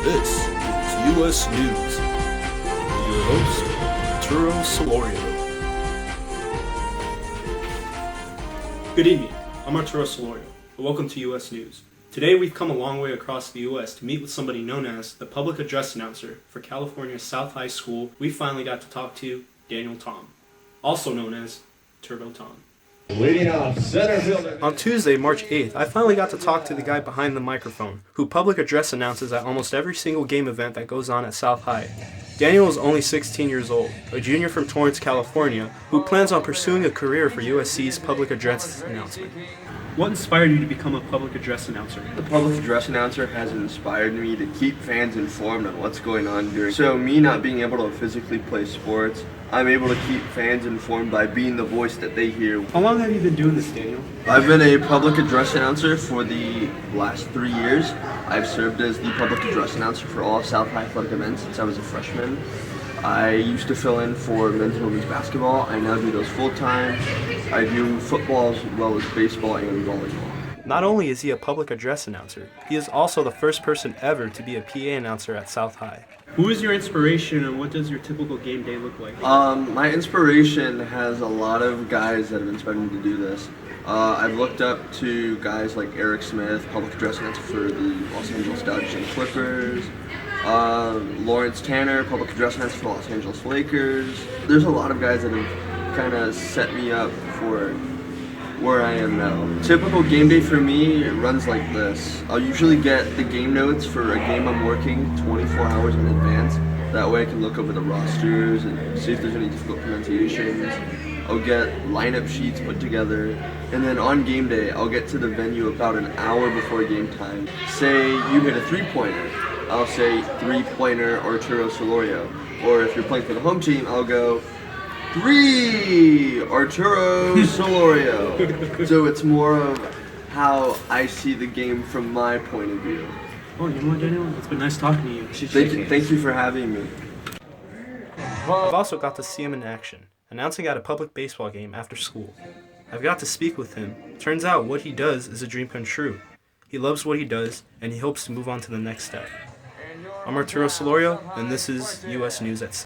This is U.S. News with your host, Arturo Solorio. Good evening, I'm Arturo Solorio, and welcome to U.S. News. Today we've come a long way across the U.S. to meet with somebody known as the public address announcer for California's South High School. We finally got to talk to Daniel Tom, also known as Turbo Tom. Leading off center fielder. On Tuesday, March 8th, I finally got to talk to the guy behind the microphone, who public address announces at almost every single game event that goes on at South High. Daniel is only 16 years old, a junior from Torrance, California, who plans on pursuing a career for USC's public address announcement. What inspired you to become a public address announcer? The public address announcer has inspired me to keep fans informed on what's going on during. So me not being able to physically play sports, I'm able to keep fans informed by being the voice that they hear. How long have you been doing this, Daniel? I've been a public address announcer for the last 3 years. I've served as the public address announcer for all South High athletic events since I was a freshman. I used to fill in for men's and women's basketball. I now do those full time. I do football as well as baseball and volleyball. Not only is he a public address announcer, he is also the first person ever to be a PA announcer at South High. Who is your inspiration and what does your typical game day look like? My inspiration has a lot of guys that have inspired me to do this. I've looked up to guys like Eric Smith, public address announcer for the Los Angeles Dodgers and Clippers. Lawrence Tanner, public address announcer for the Los Angeles Lakers. There's a lot of guys that have kind of set me up for where I am now. Typical game day for me runs like this. I'll usually get the game notes for a game I'm working 24 hours in advance. That way I can look over the rosters and see if there's any difficult pronunciations. I'll get lineup sheets put together, and then on game day I'll get to the venue about an hour before game time. Say you hit a three-pointer, I'll say three-pointer Arturo Solorio. Or if you're playing for the home team, I'll go 3 Arturo Solorio. So it's more of how I see the game from my point of view. Oh, you know what, Daniel? It's been nice talking to you. Thank you for having me. I've also got to see him in action, announcing at a public baseball game after school. I've got to speak with him. Turns out what he does is a dream come true. He loves what he does, and he hopes to move on to the next step. I'm Arturo Solorio, and this is U.S. News at